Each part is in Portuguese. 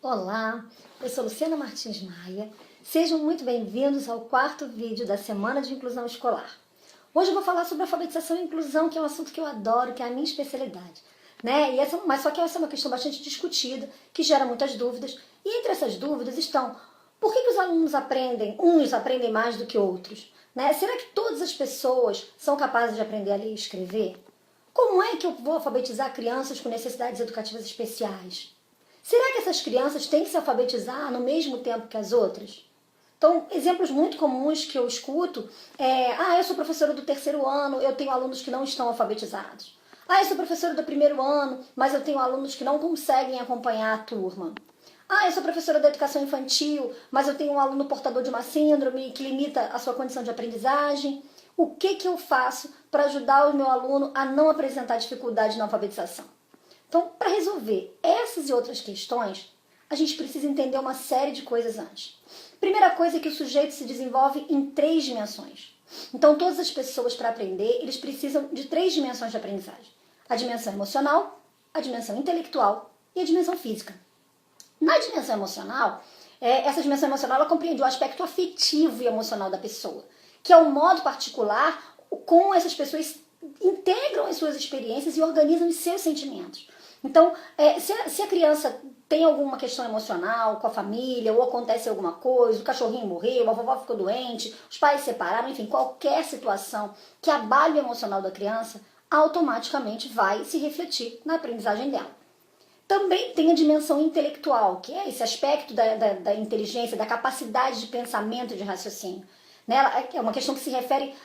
Olá, eu sou Luciana Martins Maia. Sejam muito bem-vindos ao quarto vídeo da Semana de Inclusão Escolar. Hoje eu vou falar sobre alfabetização e inclusão, que é um assunto que eu adoro, que é a minha especialidade. Mas só que essa é uma questão bastante discutida, que gera muitas dúvidas. E entre essas dúvidas estão, por que os alunos aprendem, uns aprendem mais do que outros? Será que todas as pessoas são capazes de aprender a ler e escrever? Como é que eu vou alfabetizar crianças com necessidades educativas especiais? Será que essas crianças têm que se alfabetizar no mesmo tempo que as outras? Então, exemplos muito comuns que eu escuto eu sou professora do terceiro ano, eu tenho alunos que não estão alfabetizados. Eu sou professora do primeiro ano, mas eu tenho alunos que não conseguem acompanhar a turma. Eu sou professora da educação infantil, mas eu tenho um aluno portador de uma síndrome que limita a sua condição de aprendizagem. O que eu faço para ajudar o meu aluno a não apresentar dificuldade na alfabetização? Então, para resolver essas e outras questões, a gente precisa entender uma série de coisas antes. Primeira coisa é que o sujeito se desenvolve em 3 dimensões. Então, todas as pessoas, para aprender, eles precisam de 3 dimensões de aprendizagem. A dimensão emocional, a dimensão intelectual e a dimensão física. Na dimensão emocional, essa dimensão emocional ela compreende o aspecto afetivo e emocional da pessoa, que é o modo particular como essas pessoas integram as suas experiências e organizam os seus sentimentos. Então, se a criança tem alguma questão emocional com a família, ou acontece alguma coisa, o cachorrinho morreu, a vovó ficou doente, os pais se separaram, enfim, qualquer situação que abale o emocional da criança, automaticamente vai se refletir na aprendizagem dela. Também tem a dimensão intelectual, que é esse aspecto da inteligência, da capacidade de pensamento e de raciocínio. É uma questão que se refere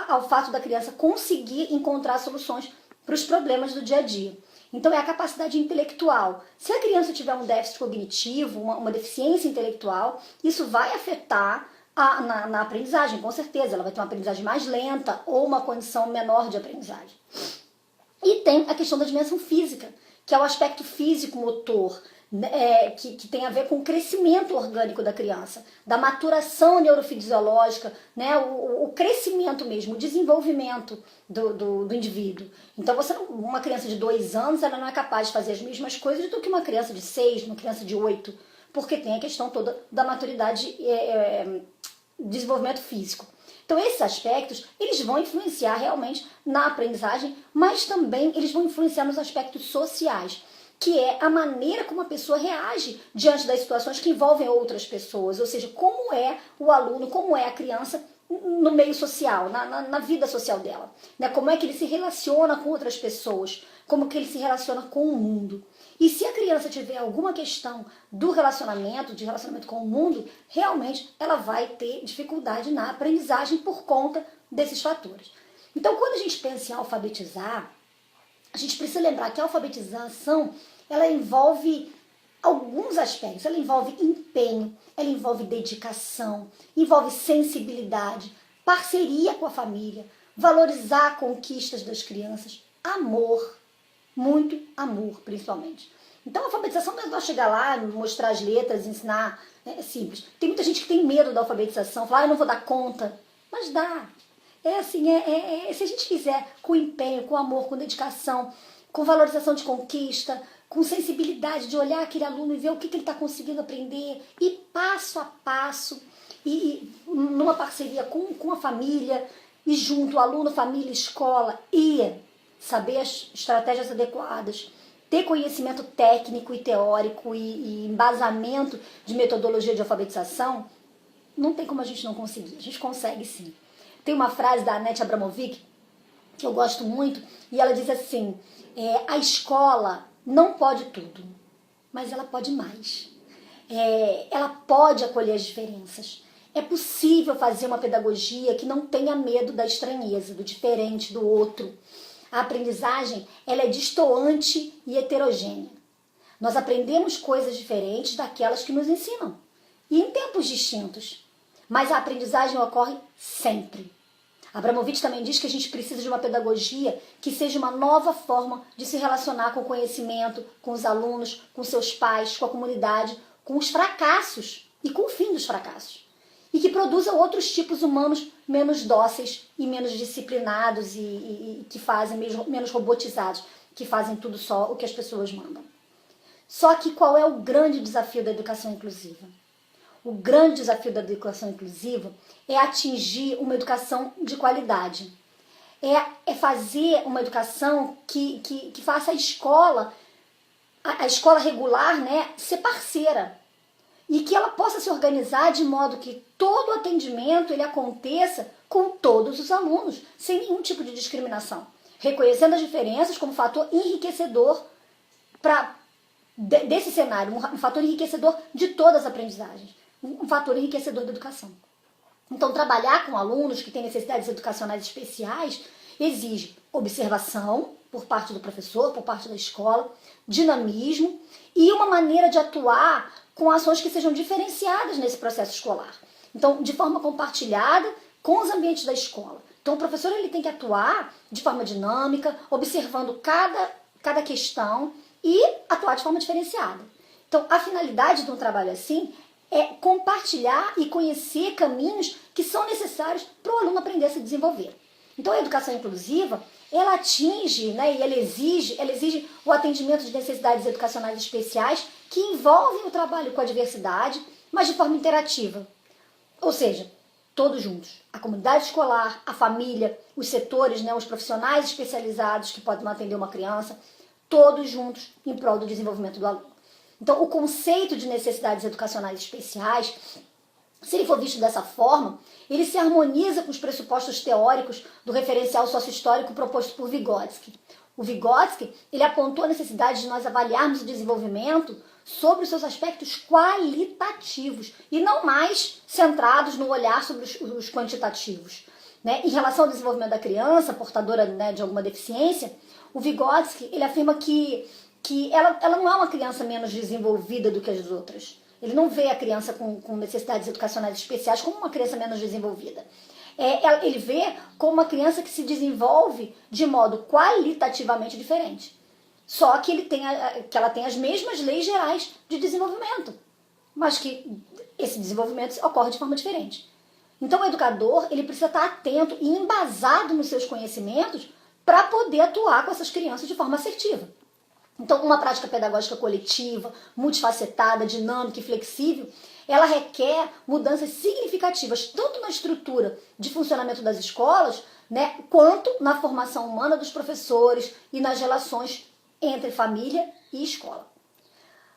ao fato da criança conseguir encontrar soluções para os problemas do dia a dia. Então é a capacidade intelectual. Se a criança tiver um déficit cognitivo, uma deficiência intelectual, isso vai afetar na aprendizagem, com certeza. Ela vai ter uma aprendizagem mais lenta ou uma condição menor de aprendizagem. E tem a questão da dimensão física, que é o aspecto físico-motor, que tem a ver com o crescimento orgânico da criança, da maturação neurofisiológica, o crescimento mesmo, o desenvolvimento do indivíduo. Então, uma criança de 2 anos, ela não é capaz de fazer as mesmas coisas do que uma criança de 6, uma criança de 8, porque tem a questão toda da maturidade, desenvolvimento físico. Então, esses aspectos, eles vão influenciar realmente na aprendizagem, mas também eles vão influenciar nos aspectos sociais, que é a maneira como a pessoa reage diante das situações que envolvem outras pessoas, ou seja, como é o aluno, como é a criança no meio social, na vida social dela, como é que ele se relaciona com outras pessoas, como que ele se relaciona com o mundo. E se a criança tiver alguma questão de relacionamento com o mundo, realmente ela vai ter dificuldade na aprendizagem por conta desses fatores. Então, quando a gente pensa em alfabetizar, a gente precisa lembrar que a alfabetização, ela envolve alguns aspectos. Ela envolve empenho, ela envolve dedicação, envolve sensibilidade, parceria com a família, valorizar conquistas das crianças, amor, muito amor, principalmente. Então, a alfabetização não é só chegar lá, mostrar as letras, ensinar, é simples. Tem muita gente que tem medo da alfabetização, fala, eu não vou dar conta. Mas dá. Se a gente fizer com empenho, com amor, com dedicação, com valorização de conquista, com sensibilidade de olhar aquele aluno e ver o que ele está conseguindo aprender, e passo a passo, e numa parceria com a família, e junto, aluno, família, escola, e saber as estratégias adequadas, ter conhecimento técnico e teórico e embasamento de metodologia de alfabetização, não tem como a gente não conseguir. A gente consegue sim. Tem uma frase da Annette Abramovic que eu gosto muito, e ela diz assim, a escola não pode tudo, mas ela pode mais. Ela pode acolher as diferenças. É possível fazer uma pedagogia que não tenha medo da estranheza, do diferente, do outro. A aprendizagem, ela é destoante e heterogênea. Nós aprendemos coisas diferentes daquelas que nos ensinam, e em tempos distintos. Mas a aprendizagem ocorre sempre. Abramovic também diz que a gente precisa de uma pedagogia que seja uma nova forma de se relacionar com o conhecimento, com os alunos, com seus pais, com a comunidade, com os fracassos e com o fim dos fracassos. E que produza outros tipos humanos menos dóceis e menos disciplinados e que fazem menos robotizados, que fazem tudo só o que as pessoas mandam. Só que qual é o grande desafio da educação inclusiva? O grande desafio da educação inclusiva é atingir uma educação de qualidade. É fazer uma educação que faça a escola regular, né, ser parceira. E que ela possa se organizar de modo que todo o atendimento ele aconteça com todos os alunos, sem nenhum tipo de discriminação. Reconhecendo as diferenças como fator enriquecedor desse cenário, um fator enriquecedor de todas as aprendizagens, um fator enriquecedor da educação. Então, trabalhar com alunos que têm necessidades educacionais especiais exige observação por parte do professor, por parte da escola, dinamismo e uma maneira de atuar com ações que sejam diferenciadas nesse processo escolar. Então, de forma compartilhada com os ambientes da escola. Então, o professor ele tem que atuar de forma dinâmica, observando cada questão e atuar de forma diferenciada. Então, a finalidade de um trabalho assim é compartilhar e conhecer caminhos que são necessários para o aluno aprender a se desenvolver. Então, a educação inclusiva, ela atinge, né, e ela exige o atendimento de necessidades educacionais especiais que envolvem o trabalho com a diversidade, mas de forma interativa. Ou seja, todos juntos. A comunidade escolar, a família, os setores, né, os profissionais especializados que podem atender uma criança, todos juntos em prol do desenvolvimento do aluno. Então, o conceito de necessidades educacionais especiais, se ele for visto dessa forma, ele se harmoniza com os pressupostos teóricos do referencial sociohistórico proposto por Vygotsky. O Vygotsky, ele apontou a necessidade de nós avaliarmos o desenvolvimento sobre os seus aspectos qualitativos e não mais centrados no olhar sobre os quantitativos. Né? Em relação ao desenvolvimento da criança, portadora, né, de alguma deficiência, o Vygotsky, ele afirma que ela não é uma criança menos desenvolvida do que as outras. Ele não vê a criança com necessidades educacionais especiais como uma criança menos desenvolvida. Ele vê como uma criança que se desenvolve de modo qualitativamente diferente. Só que ela tem as mesmas leis gerais de desenvolvimento, mas que esse desenvolvimento ocorre de forma diferente. Então o educador ele precisa estar atento e embasado nos seus conhecimentos para poder atuar com essas crianças de forma assertiva. Então, uma prática pedagógica coletiva, multifacetada, dinâmica e flexível, ela requer mudanças significativas, tanto na estrutura de funcionamento das escolas, né, quanto na formação humana dos professores e nas relações entre família e escola.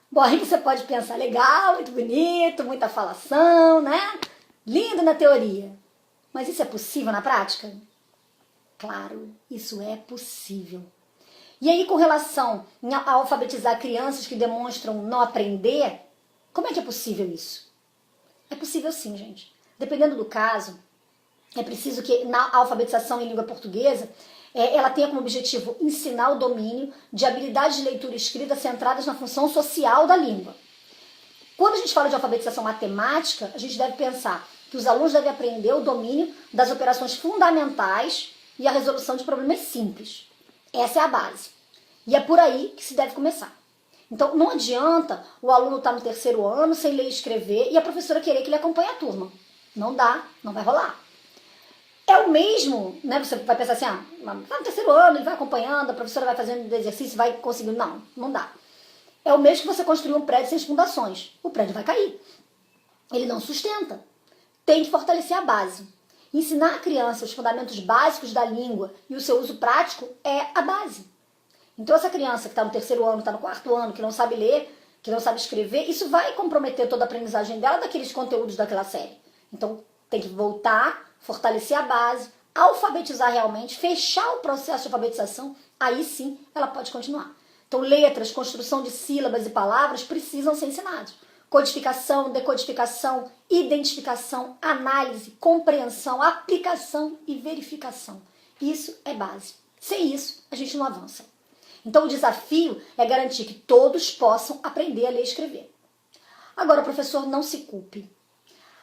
Bom, aí você pode pensar, legal, muito bonito, muita falação, né? Lindo na teoria. Mas isso é possível na prática? Claro, isso é possível. E aí, com relação a alfabetizar crianças que demonstram não aprender, como é que é possível isso? É possível sim, gente. Dependendo do caso, é preciso que na alfabetização em língua portuguesa, ela tenha como objetivo ensinar o domínio de habilidades de leitura e escrita centradas na função social da língua. Quando a gente fala de alfabetização matemática, a gente deve pensar que os alunos devem aprender o domínio das operações fundamentais e a resolução de problemas simples. Essa é a base. E é por aí que se deve começar. Então, não adianta o aluno estar no terceiro ano sem ler e escrever e a professora querer que ele acompanhe a turma. Não dá, não vai rolar. É o mesmo, né? Você vai pensar assim, vai no terceiro ano, ele vai acompanhando, a professora vai fazendo exercício, vai conseguindo. Não, não dá. É o mesmo que você construir um prédio sem as fundações. O prédio vai cair. Ele não sustenta. Tem que fortalecer a base. Ensinar a criança os fundamentos básicos da língua e o seu uso prático é a base. Então essa criança que está no terceiro ano, está no quarto ano, que não sabe ler, que não sabe escrever, isso vai comprometer toda a aprendizagem dela daqueles conteúdos daquela série. Então tem que voltar, fortalecer a base, alfabetizar realmente, fechar o processo de alfabetização, aí sim ela pode continuar. Então letras, construção de sílabas e palavras precisam ser ensinados. Codificação, decodificação, identificação, análise, compreensão, aplicação e verificação. Isso é base. Sem isso, a gente não avança. Então, o desafio é garantir que todos possam aprender a ler e escrever. Agora, professor, não se culpe.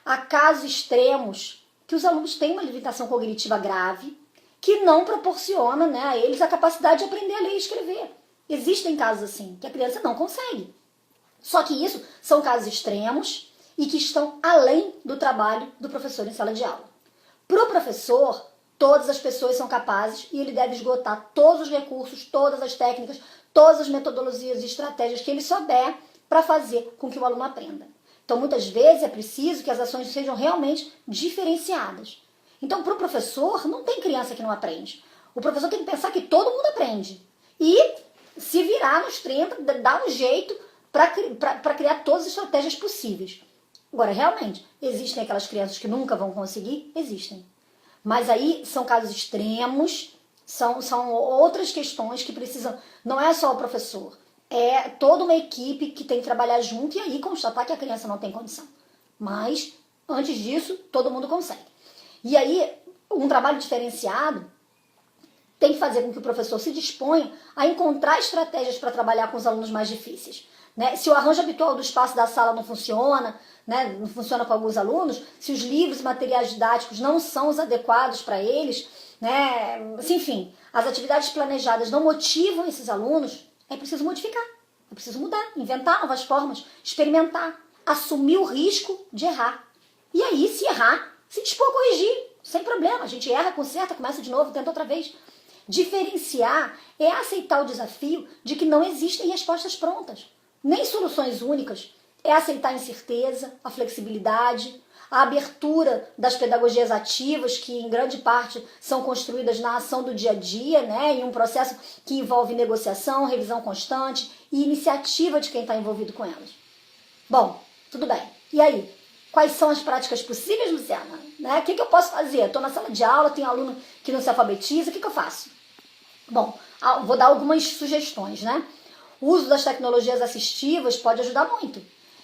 Há casos extremos que os alunos têm uma limitação cognitiva grave que não proporciona, né, a eles a capacidade de aprender a ler e escrever. Existem casos assim, que a criança não consegue. Só que isso são casos extremos e que estão além do trabalho do professor em sala de aula. Para o professor, todas as pessoas são capazes e ele deve esgotar todos os recursos, todas as técnicas, todas as metodologias e estratégias que ele souber para fazer com que o aluno aprenda. Então, muitas vezes é preciso que as ações sejam realmente diferenciadas. Então, para o professor, não tem criança que não aprende. O professor tem que pensar que todo mundo aprende. E se virar nos 30, dar um jeito para criar todas as estratégias possíveis. Agora, realmente, existem aquelas crianças que nunca vão conseguir? Existem. Mas aí são casos extremos, são outras questões que precisam... Não é só o professor, é toda uma equipe que tem que trabalhar junto e aí constatar que a criança não tem condição. Mas, antes disso, todo mundo consegue. E aí, um trabalho diferenciado tem que fazer com que o professor se disponha a encontrar estratégias para trabalhar com os alunos mais difíceis. Né? Se o arranjo habitual do espaço da sala não funciona, né? Não funciona com alguns alunos, se os livros e materiais didáticos não são os adequados para eles, né? Enfim, as atividades planejadas não motivam esses alunos, é preciso modificar, é preciso mudar, inventar novas formas, experimentar, assumir o risco de errar. E aí, se errar, se dispor a corrigir, sem problema. A gente erra, conserta, começa de novo, tenta outra vez. Diferenciar é aceitar o desafio de que não existem respostas prontas, nem soluções únicas. É aceitar a incerteza, a flexibilidade, a abertura das pedagogias ativas, que em grande parte são construídas na ação do dia a dia, né, em um processo que envolve negociação, revisão constante e iniciativa de quem está envolvido com elas. Bom, tudo bem. E aí? Quais são as práticas possíveis, Luciana? Né? O que eu posso fazer? Estou na sala de aula, tem aluno que não se alfabetiza, o que eu faço? Bom, vou dar algumas sugestões, né? O uso das tecnologias assistivas pode ajudar muito.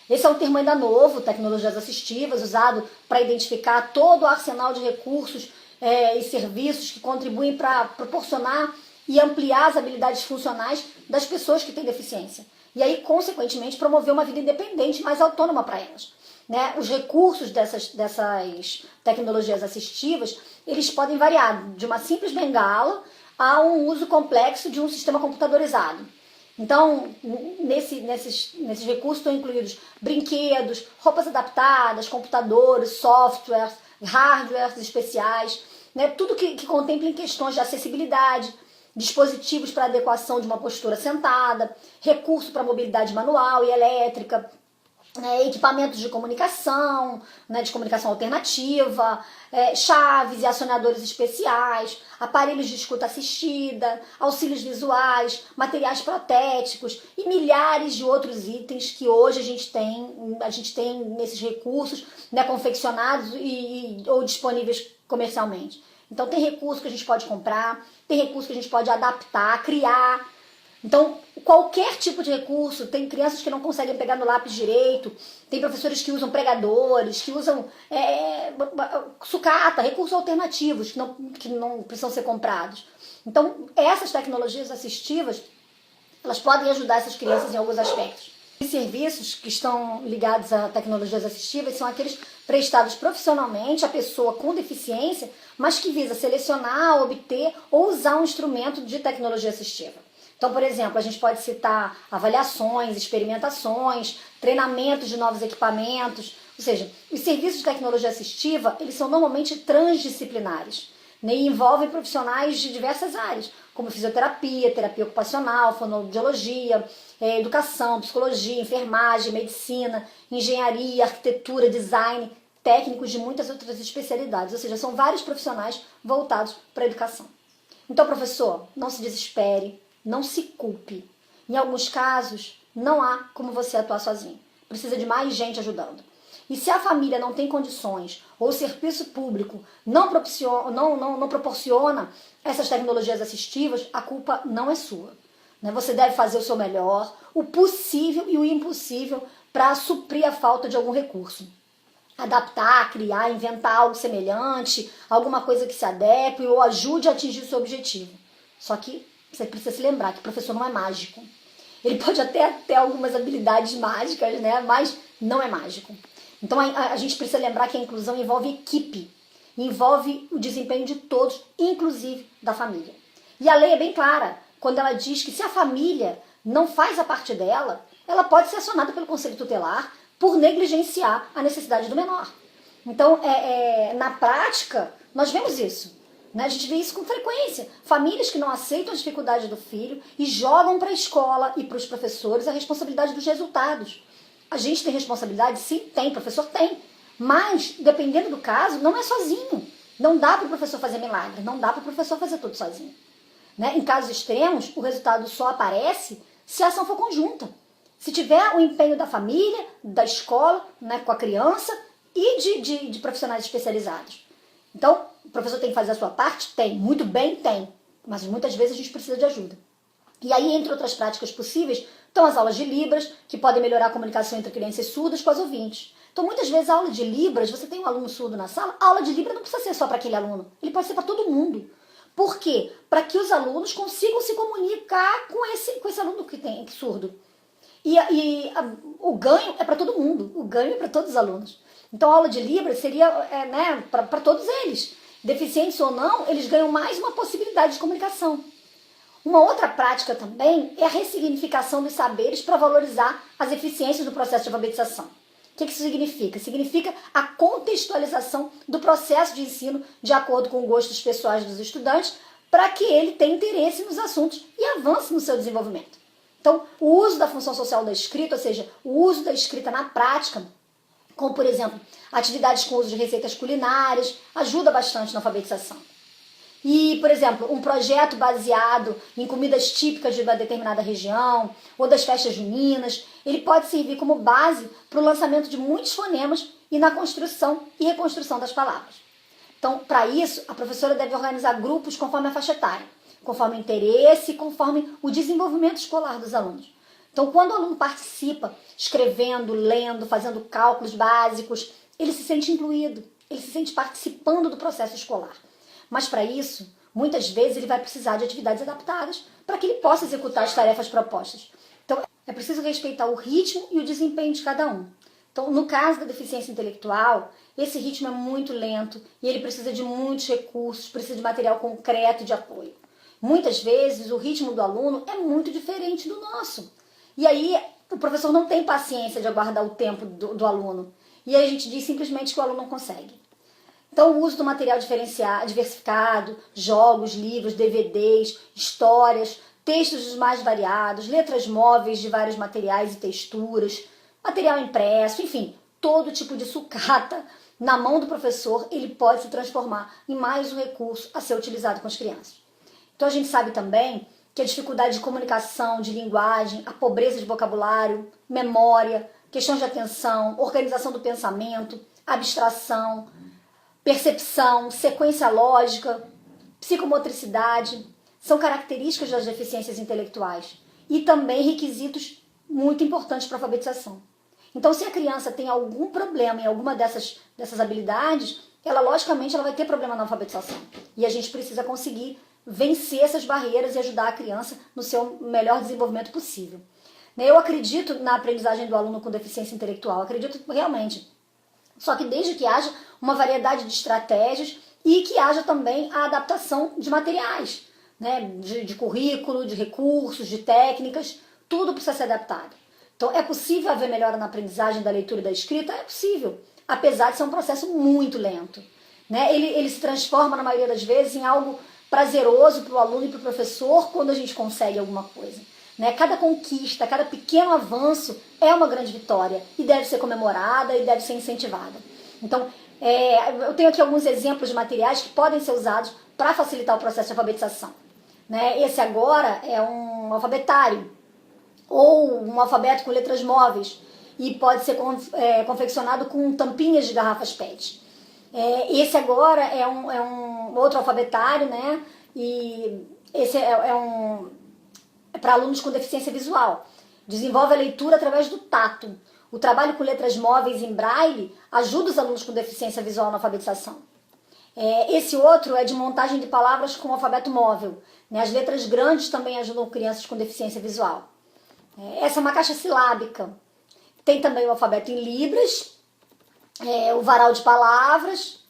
Esse é um termo ainda novo, tecnologias assistivas, usado para identificar todo o arsenal de recursos e serviços que contribuem para proporcionar e ampliar as habilidades funcionais das pessoas que têm deficiência. E aí, consequentemente, promover uma vida independente e mais autônoma para elas. Né? Os recursos dessas tecnologias assistivas, eles podem variar de uma simples bengala a um uso complexo de um sistema computadorizado. Então, nesses recursos estão incluídos brinquedos, roupas adaptadas, computadores, softwares, hardwares especiais, né? Tudo que contemple questões de acessibilidade, dispositivos para adequação de uma postura sentada, recurso para mobilidade manual e elétrica, equipamentos de comunicação, né, de comunicação alternativa, chaves e acionadores especiais, aparelhos de escuta assistida, auxílios visuais, materiais protéticos e milhares de outros itens que hoje a gente tem nesses recursos, né, confeccionados ou disponíveis comercialmente. Então tem recurso que a gente pode comprar, tem recurso que a gente pode adaptar, criar. Então, qualquer tipo de recurso, tem crianças que não conseguem pegar no lápis direito, tem professores que usam pregadores, que usam sucata, recursos alternativos que não precisam ser comprados. Então, essas tecnologias assistivas, elas podem ajudar essas crianças em alguns aspectos. Os serviços que estão ligados a tecnologias assistivas são aqueles prestados profissionalmente à pessoa com deficiência, mas que visa selecionar, obter ou usar um instrumento de tecnologia assistiva. Então, por exemplo, a gente pode citar avaliações, experimentações, treinamentos de novos equipamentos. Ou seja, os serviços de tecnologia assistiva, eles são normalmente transdisciplinares, né, e envolvem profissionais de diversas áreas, como fisioterapia, terapia ocupacional, fonoaudiologia, educação, psicologia, enfermagem, medicina, engenharia, arquitetura, design, técnicos de muitas outras especialidades. Ou seja, são vários profissionais voltados para a educação. Então, professor, não se desespere. Não se culpe. Em alguns casos, não há como você atuar sozinho. Precisa de mais gente ajudando. E se a família não tem condições, ou o serviço público não proporciona essas tecnologias assistivas, a culpa não é sua. Você deve fazer o seu melhor, o possível e o impossível para suprir a falta de algum recurso. Adaptar, criar, inventar algo semelhante, alguma coisa que se adeque ou ajude a atingir o seu objetivo. Só que você precisa se lembrar que o professor não é mágico. Ele pode até ter algumas habilidades mágicas, né? Mas não é mágico. Então a gente precisa lembrar que a inclusão envolve equipe, envolve o desempenho de todos, inclusive da família. E a lei é bem clara quando ela diz que se a família não faz a parte dela, ela pode ser acionada pelo Conselho Tutelar por negligenciar a necessidade do menor. Então, na prática, nós vemos isso. né? A gente vê isso com frequência. Famílias que não aceitam as dificuldades do filho e jogam para a escola e para os professores a responsabilidade dos resultados. A gente tem responsabilidade? Sim, tem. Professor tem. Mas, dependendo do caso, não é sozinho. Não dá para o professor fazer milagre. Não dá para o professor fazer tudo sozinho. Né? Em casos extremos, o resultado só aparece se a ação for conjunta. Se tiver o empenho da família, da escola, né, com a criança e de profissionais especializados. Então, o professor tem que fazer a sua parte? Tem. Muito bem, tem. Mas muitas vezes a gente precisa de ajuda. E aí, entre outras práticas possíveis, estão as aulas de Libras, que podem melhorar a comunicação entre crianças surdas com as ouvintes. Então, muitas vezes, a aula de Libras, você tem um aluno surdo na sala, a aula de Libras não precisa ser só para aquele aluno. Ele pode ser para todo mundo. Por quê? Para que os alunos consigam se comunicar com esse aluno que tem surdo. O ganho é para todo mundo, o ganho é para todos os alunos. Então a aula de Libras seria para todos eles. Deficientes ou não, eles ganham mais uma possibilidade de comunicação. Uma outra prática também é a ressignificação dos saberes para valorizar as eficiências do processo de alfabetização. O que isso significa? Significa a contextualização do processo de ensino de acordo com os gostos pessoais dos estudantes para que ele tenha interesse nos assuntos e avance no seu desenvolvimento. Então, o uso da função social da escrita, ou seja, o uso da escrita na prática, como, por exemplo, atividades com uso de receitas culinárias, ajuda bastante na alfabetização. E, por exemplo, um projeto baseado em comidas típicas de uma determinada região ou das festas juninas, ele pode servir como base para o lançamento de muitos fonemas e na construção e reconstrução das palavras. Então, para isso, a professora deve organizar grupos conforme a faixa etária, conforme o interesse e conforme o desenvolvimento escolar dos alunos. Então, quando o aluno participa, escrevendo, lendo, fazendo cálculos básicos, ele se sente incluído, ele se sente participando do processo escolar. Mas para isso, muitas vezes ele vai precisar de atividades adaptadas para que ele possa executar as tarefas propostas. Então, é preciso respeitar o ritmo e o desempenho de cada um. Então, no caso da deficiência intelectual, esse ritmo é muito lento e ele precisa de muitos recursos, precisa de material concreto de apoio. Muitas vezes, o ritmo do aluno é muito diferente do nosso. E aí, o professor não tem paciência de aguardar o tempo do aluno. E aí a gente diz simplesmente que o aluno não consegue. Então, o uso do material diversificado, jogos, livros, DVDs, histórias, textos dos mais variados, letras móveis de vários materiais e texturas, material impresso, enfim, todo tipo de sucata na mão do professor, ele pode se transformar em mais um recurso a ser utilizado com as crianças. Então, a gente sabe também que a dificuldade de comunicação, de linguagem, a pobreza de vocabulário, memória, questões de atenção, organização do pensamento, abstração, percepção, sequência lógica, psicomotricidade, são características das deficiências intelectuais e também requisitos muito importantes para a alfabetização. Então, se a criança tem algum problema em alguma dessas habilidades, ela logicamente ela vai ter problema na alfabetização. E a gente precisa conseguir vencer essas barreiras e ajudar a criança no seu melhor desenvolvimento possível. Eu acredito na aprendizagem do aluno com deficiência intelectual, acredito realmente. Só que desde que haja uma variedade de estratégias e que haja também a adaptação de materiais, né? de currículo, de recursos, de técnicas, tudo precisa ser adaptado. Então, é possível haver melhora na aprendizagem da leitura e da escrita? É possível, apesar de ser um processo muito lento. Né? Ele se transforma, na maioria das vezes, em algo prazeroso para o aluno e para o professor quando a gente consegue alguma coisa. Né? Cada conquista, cada pequeno avanço é uma grande vitória e deve ser comemorada e deve ser incentivada. Então, eu tenho aqui alguns exemplos de materiais que podem ser usados para facilitar o processo de alfabetização. Né? Esse agora é um alfabetário ou um alfabeto com letras móveis e pode ser confeccionado com tampinhas de garrafas PET. Esse agora é um outro alfabetário, né? E esse é para alunos com deficiência visual. Desenvolve a leitura através do tato. O trabalho com letras móveis em braille ajuda os alunos com deficiência visual na alfabetização. Esse outro é de montagem de palavras com alfabeto móvel. Né? As letras grandes também ajudam crianças com deficiência visual. Essa é uma caixa silábica. Tem também o alfabeto em libras, o varal de palavras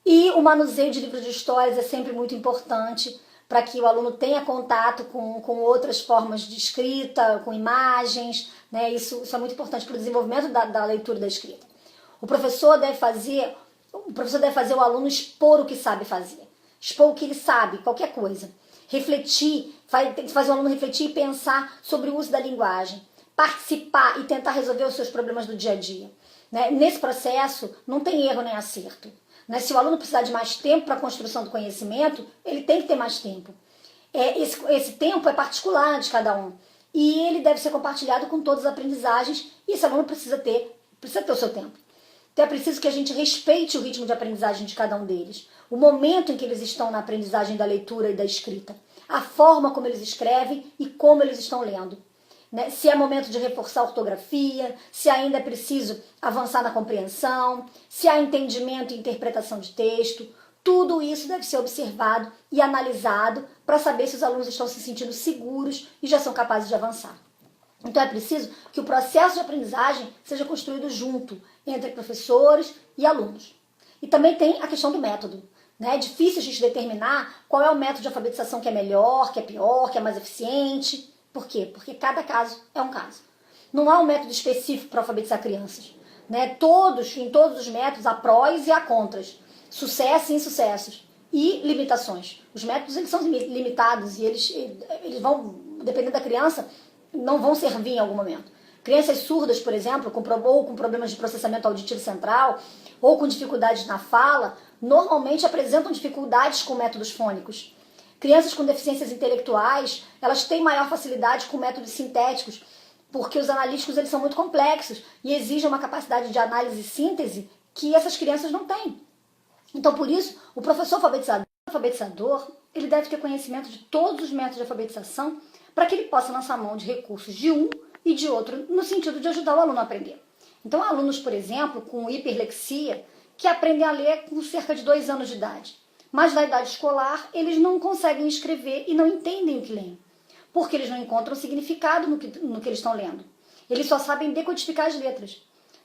e o manuseio de livros de histórias é sempre muito importante para que o aluno tenha contato com outras formas de escrita, com imagens, né? Isso é muito importante para o desenvolvimento da leitura e da escrita. O professor deve fazer o aluno expor o que sabe fazer. expor o que ele sabe, qualquer coisa. Refletir, tem que fazer o aluno refletir e pensar sobre o uso da linguagem. Participar e tentar resolver os seus problemas do dia a dia. Né? Nesse processo, não tem erro nem acerto. Né? Se o aluno precisar de mais tempo para a construção do conhecimento, ele tem que ter mais tempo. Esse tempo é particular de cada um. E ele deve ser compartilhado com todas as aprendizagens, e esse aluno precisa ter o seu tempo. Então é preciso que a gente respeite o ritmo de aprendizagem de cada um deles, o momento em que eles estão na aprendizagem da leitura e da escrita, a forma como eles escrevem e como eles estão lendo. Né? Se é momento de reforçar a ortografia, se ainda é preciso avançar na compreensão, se há entendimento e interpretação de texto. Tudo isso deve ser observado e analisado para saber se os alunos estão se sentindo seguros e já são capazes de avançar. Então é preciso que o processo de aprendizagem seja construído junto, entre professores e alunos. E também tem a questão do método. Né? É difícil a gente determinar qual é o método de alfabetização que é melhor, que é pior, que é mais eficiente. Por quê? Porque cada caso é um caso. Não há um método específico para alfabetizar crianças. Né? Em todos os métodos há prós e há contras. Sucessos e insucessos. E limitações. Os métodos eles são limitados e eles vão, dependendo da criança, não vão servir em algum momento. Crianças surdas, por exemplo, ou com problemas de processamento auditivo central, ou com dificuldades na fala, normalmente apresentam dificuldades com métodos fônicos. Crianças com deficiências intelectuais, elas têm maior facilidade com métodos sintéticos, porque os analíticos eles são muito complexos e exigem uma capacidade de análise e síntese que essas crianças não têm. Então, por isso, o professor alfabetizador, ele deve ter conhecimento de todos os métodos de alfabetização para que ele possa lançar mão de recursos de um e de outro, no sentido de ajudar o aluno a aprender. Então, há alunos, por exemplo, com hiperlexia, que aprendem a ler com cerca de 2 anos de idade. Mas na idade escolar, eles não conseguem escrever e não entendem o que leem, porque eles não encontram significado no que eles estão lendo. Eles só sabem decodificar as letras.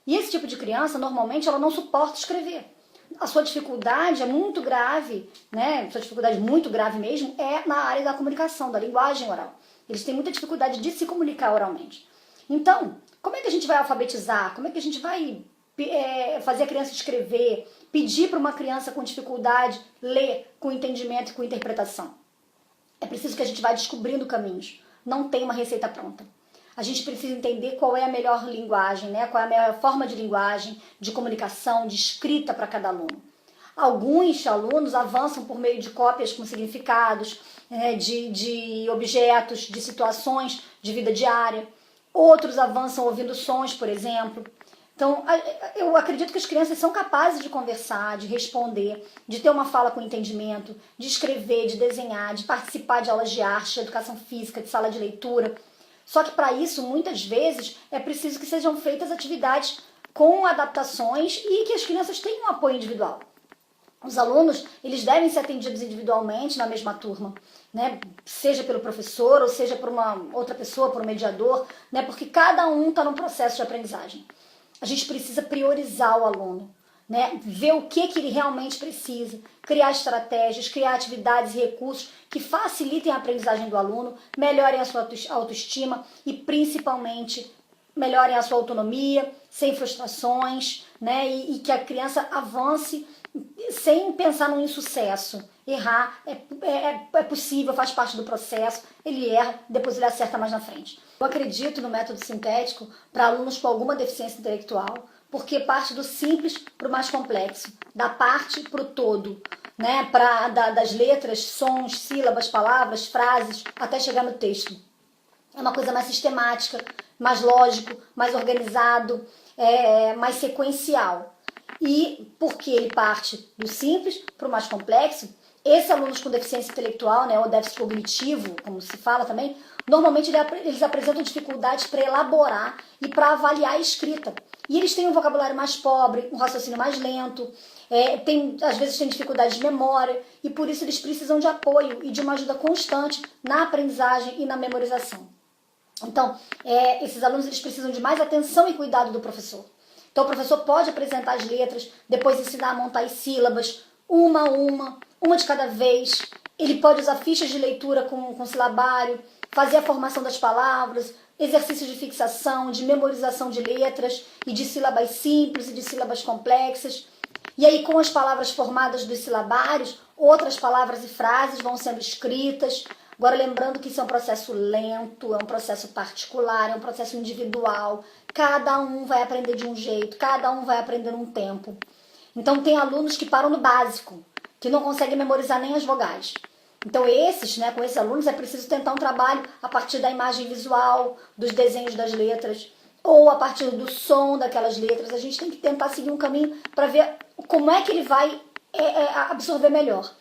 E esse tipo de criança, normalmente, ela não suporta escrever. A sua dificuldade é muito grave, né? Sua dificuldade muito grave mesmo é na área da comunicação, da linguagem oral. Eles têm muita dificuldade de se comunicar oralmente. Então, como é que a gente vai alfabetizar? Como é que a gente vai fazer a criança escrever? Pedir para uma criança com dificuldade ler com entendimento e com interpretação? É preciso que a gente vá descobrindo caminhos. Não tem uma receita pronta. A gente precisa entender qual é a melhor linguagem, né? Qual é a melhor forma de linguagem, de comunicação, de escrita para cada aluno. Alguns alunos avançam por meio de cópias com significados, de objetos, de situações de vida diária. Outros avançam ouvindo sons, por exemplo. Então, eu acredito que as crianças são capazes de conversar, de responder, de ter uma fala com entendimento, de escrever, de desenhar, de participar de aulas de arte, de educação física, de sala de leitura. Só que para isso, muitas vezes, é preciso que sejam feitas atividades com adaptações e que as crianças tenham um apoio individual. Os alunos, eles devem ser atendidos individualmente na mesma turma, né? Seja pelo professor ou seja por uma outra pessoa, por um mediador, né? Porque cada um está num processo de aprendizagem. A gente precisa priorizar o aluno, né? Ver o que ele realmente precisa, criar estratégias, criar atividades e recursos que facilitem a aprendizagem do aluno, melhorem a sua autoestima e principalmente melhorem a sua autonomia, sem frustrações, né? E que a criança avance sem pensar no insucesso. Errar é possível, faz parte do processo, ele erra, depois ele acerta mais na frente. Eu acredito no método sintético para alunos com alguma deficiência intelectual, porque parte do simples para o mais complexo, da parte para o todo, né? Das letras, sons, sílabas, palavras, frases, até chegar no texto. É uma coisa mais sistemática, mais lógico, mais organizado, mais sequencial. E porque ele parte do simples para o mais complexo, esses alunos com deficiência intelectual, né, ou déficit cognitivo, como se fala também, normalmente eles apresentam dificuldades para elaborar e para avaliar a escrita. E eles têm um vocabulário mais pobre, um raciocínio mais lento, às vezes têm dificuldade de memória, e por isso eles precisam de apoio e de uma ajuda constante na aprendizagem e na memorização. Então, esses alunos eles precisam de mais atenção e cuidado do professor. Então, o professor pode apresentar as letras, depois ensinar a montar as sílabas, uma de cada vez. Ele pode usar fichas de leitura com silabário, fazer a formação das palavras, exercícios de fixação, de memorização de letras e de sílabas simples e de sílabas complexas. E aí, com as palavras formadas dos silabários, outras palavras e frases vão sendo escritas. Agora, lembrando que isso é um processo lento, é um processo particular, é um processo individual. Cada um vai aprender de um jeito, cada um vai aprender num tempo. Então, tem alunos que param no básico, que não conseguem memorizar nem as vogais. Então, com esses alunos, é preciso tentar um trabalho a partir da imagem visual, dos desenhos das letras, ou a partir do som daquelas letras. A gente tem que tentar seguir um caminho para ver como é que ele vai absorver melhor.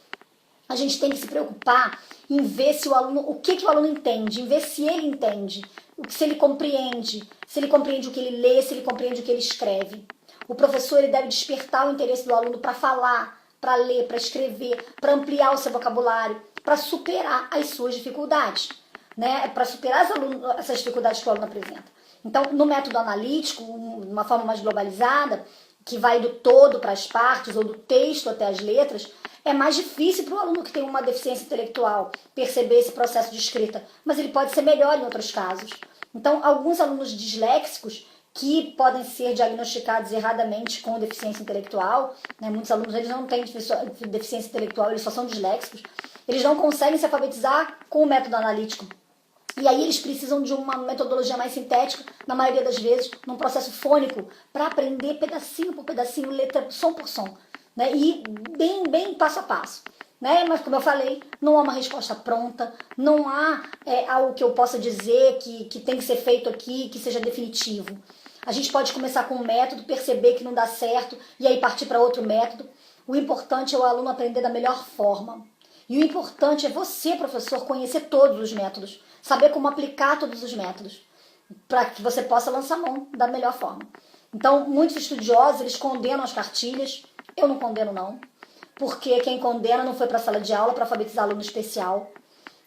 A gente tem que se preocupar em ver se o aluno, o que o aluno entende, em ver se ele entende, se ele compreende o que ele lê, se ele compreende o que ele escreve. O professor ele deve despertar o interesse do aluno para falar, para ler, para escrever, para ampliar o seu vocabulário, para superar as suas dificuldades, né? Para superar essas dificuldades que o aluno apresenta. Então, no método analítico, de uma forma mais globalizada, que vai do todo para as partes, ou do texto até as letras, é mais difícil para o aluno que tem uma deficiência intelectual perceber esse processo de escrita, mas ele pode ser melhor em outros casos. Então, alguns alunos disléxicos que podem ser diagnosticados erradamente com deficiência intelectual, né? Muitos alunos eles não têm deficiência intelectual, eles só são disléxicos, eles não conseguem se alfabetizar com o método analítico. E aí eles precisam de uma metodologia mais sintética, na maioria das vezes, num processo fônico, para aprender pedacinho por pedacinho, letra, som por som, né? E bem passo a passo. Né? Mas, como eu falei, não há uma resposta pronta, não há algo que eu possa dizer que tem que ser feito aqui, que seja definitivo. A gente pode começar com um método, perceber que não dá certo e aí partir para outro método. O importante é o aluno aprender da melhor forma. E o importante é você, professor, conhecer todos os métodos, saber como aplicar todos os métodos, para que você possa lançar mão da melhor forma. Então, muitos estudiosos, eles condenam as cartilhas. Eu não condeno, não. Porque quem condena não foi para a sala de aula para alfabetizar aluno especial.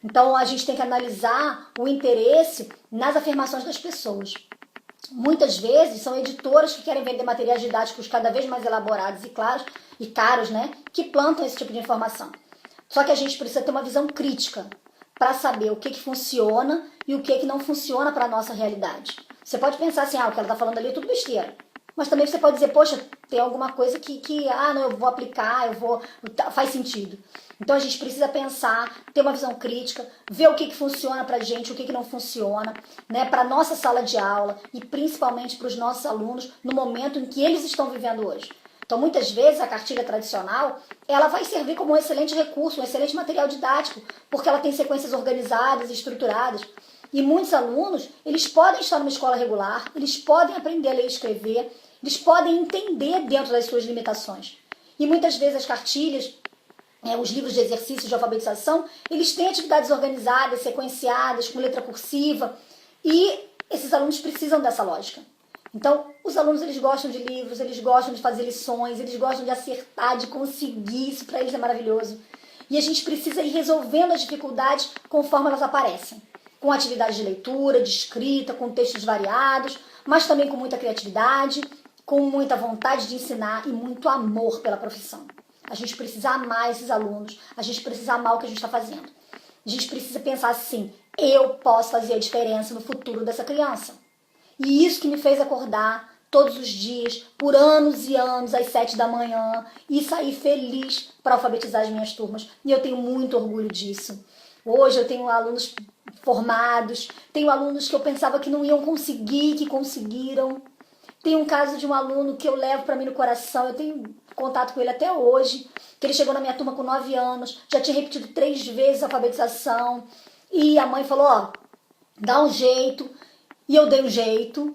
Então, a gente tem que analisar o interesse nas afirmações das pessoas. Muitas vezes são editoras que querem vender materiais didáticos cada vez mais elaborados e claros e caros, né, que plantam esse tipo de informação. Só que a gente precisa ter uma visão crítica para saber o que funciona e o que não funciona para a nossa realidade. Você pode pensar assim, o que ela está falando ali é tudo besteira. Mas também você pode dizer, poxa, tem alguma coisa não, eu vou aplicar, faz sentido. Então a gente precisa pensar, ter uma visão crítica, ver o que funciona pra gente, o que não funciona, né, para nossa sala de aula e principalmente para os nossos alunos no momento em que eles estão vivendo hoje. Então muitas vezes a cartilha tradicional, ela vai servir como um excelente recurso, um excelente material didático, porque ela tem sequências organizadas e estruturadas. E muitos alunos, eles podem estar numa escola regular, eles podem aprender a ler e escrever, eles podem entender dentro das suas limitações. E muitas vezes as cartilhas, os livros de exercícios de alfabetização, eles têm atividades organizadas, sequenciadas, com letra cursiva, e esses alunos precisam dessa lógica. Então, os alunos eles gostam de livros, eles gostam de fazer lições, eles gostam de acertar, de conseguir, isso para eles é maravilhoso. E a gente precisa ir resolvendo as dificuldades conforme elas aparecem. Com atividades de leitura, de escrita, com textos variados, mas também com muita criatividade, com muita vontade de ensinar e muito amor pela profissão. A gente precisa amar esses alunos, a gente precisa amar o que a gente está fazendo. A gente precisa pensar assim, eu posso fazer a diferença no futuro dessa criança. E isso que me fez acordar todos os dias, por anos e anos, às 7 da manhã, e sair feliz para alfabetizar as minhas turmas. E eu tenho muito orgulho disso. Hoje eu tenho alunos formados, tenho alunos que eu pensava que não iam conseguir, que conseguiram. Tem um caso de um aluno que eu levo para mim no coração, eu tenho contato com ele até hoje, que ele chegou na minha turma com 9 anos, já tinha repetido 3 vezes a alfabetização, e a mãe falou, dá um jeito, e eu dei um jeito.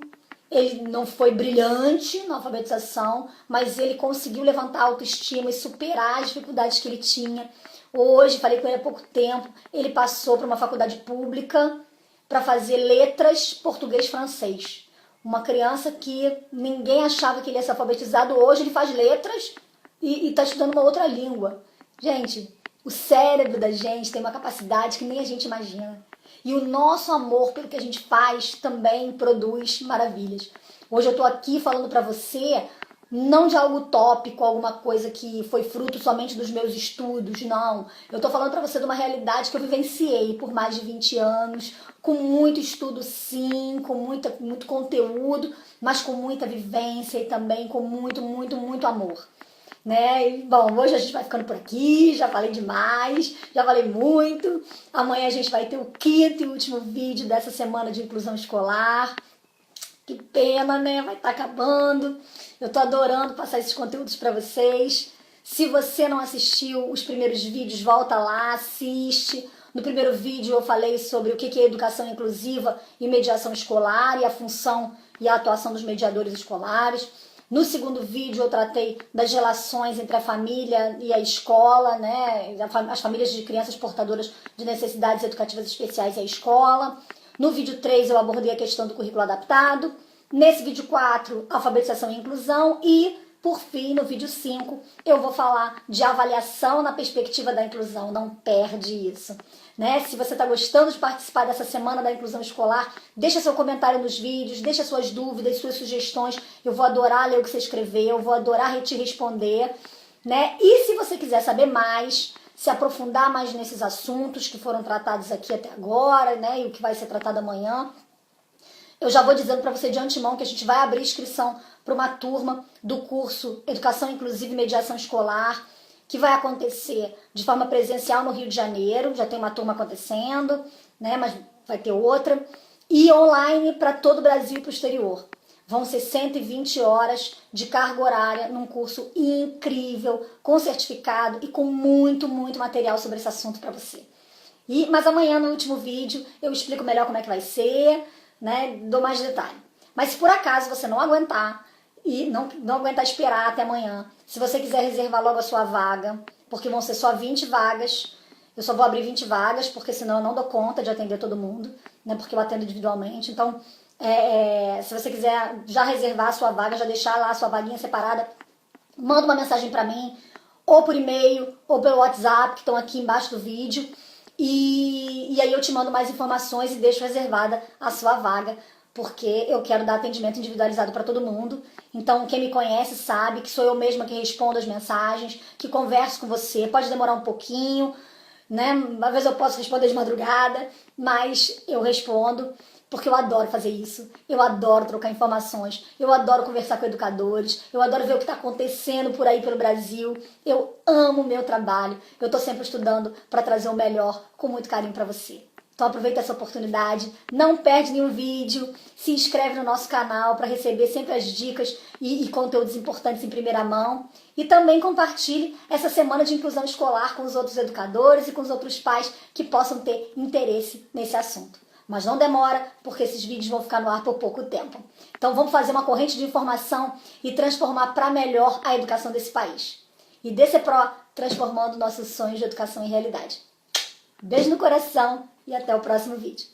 Ele não foi brilhante na alfabetização, mas ele conseguiu levantar a autoestima e superar as dificuldades que ele tinha. Hoje, falei com ele há pouco tempo, ele passou para uma faculdade pública para fazer letras português-francês. Uma criança que ninguém achava que ele ia ser alfabetizado, hoje ele faz letras e está estudando uma outra língua. Gente, o cérebro da gente tem uma capacidade que nem a gente imagina. E o nosso amor pelo que a gente faz também produz maravilhas. Hoje eu estou aqui falando para você, não de algo utópico, alguma coisa que foi fruto somente dos meus estudos, não. Eu estou falando para você de uma realidade que eu vivenciei por mais de 20 anos, com muito estudo sim, com muito conteúdo, mas com muita vivência e também com muito amor. né? E, bom, hoje a gente vai ficando por aqui, já falei demais, já falei muito. Amanhã a gente vai ter o quinto e último vídeo dessa semana de inclusão escolar. Que pena, né? Vai estar acabando. Eu tô adorando passar esses conteúdos para vocês. Se você não assistiu os primeiros vídeos, volta lá, assiste. No primeiro vídeo eu falei sobre o que é educação inclusiva e mediação escolar e a função e a atuação dos mediadores escolares. No segundo vídeo eu tratei das relações entre a família e a escola, né? As famílias de crianças portadoras de necessidades educativas especiais e a escola. No vídeo 3 eu abordei a questão do currículo adaptado. Nesse vídeo 4, alfabetização e inclusão. E, por fim, no vídeo 5, eu vou falar de avaliação na perspectiva da inclusão. Não perde isso, né? Se você está gostando de participar dessa semana da inclusão escolar, deixa seu comentário nos vídeos, deixa suas dúvidas, suas sugestões. Eu vou adorar ler o que você escreveu, eu vou adorar te responder, né? E se você quiser saber mais, se aprofundar mais nesses assuntos que foram tratados aqui até agora, né? E o que vai ser tratado amanhã, eu já vou dizendo para você de antemão que a gente vai abrir inscrição para uma turma do curso Educação Inclusiva e Mediação Escolar, que vai acontecer de forma presencial no Rio de Janeiro. Já tem uma turma acontecendo, né? Mas vai ter outra. E online para todo o Brasil e para o exterior. Vão ser 120 horas de carga horária num curso incrível, com certificado e com muito material sobre esse assunto para você. Mas amanhã, no último vídeo, eu explico melhor como é que vai ser, né? Dou mais detalhe. Mas se por acaso você não aguentar e não aguentar esperar até amanhã, se você quiser reservar logo a sua vaga, porque vão ser só 20 vagas, eu só vou abrir 20 vagas, porque senão eu não dou conta de atender todo mundo, né? Porque eu atendo individualmente. Então, se você quiser já reservar a sua vaga, já deixar lá a sua vaguinha separada, manda uma mensagem para mim, ou por e-mail, ou pelo WhatsApp, que estão aqui embaixo do vídeo. E aí eu te mando mais informações e deixo reservada a sua vaga, porque eu quero dar atendimento individualizado para todo mundo. Então, quem me conhece sabe que sou eu mesma que respondo as mensagens, que converso com você. Pode demorar um pouquinho, né? Às vezes eu posso responder de madrugada, mas eu respondo, porque eu adoro fazer isso. Eu adoro trocar informações, eu adoro conversar com educadores, eu adoro ver o que está acontecendo por aí pelo Brasil. Eu amo o meu trabalho, eu estou sempre estudando para trazer o melhor com muito carinho para você. Então aproveita essa oportunidade, não perde nenhum vídeo, se inscreve no nosso canal para receber sempre as dicas e conteúdos importantes em primeira mão. E também compartilhe essa semana de inclusão escolar com os outros educadores e com os outros pais que possam ter interesse nesse assunto. Mas não demora, porque esses vídeos vão ficar no ar por pouco tempo. Então vamos fazer uma corrente de informação e transformar para melhor a educação desse país. E DCPRO, transformando nossos sonhos de educação em realidade. Beijo no coração e até o próximo vídeo.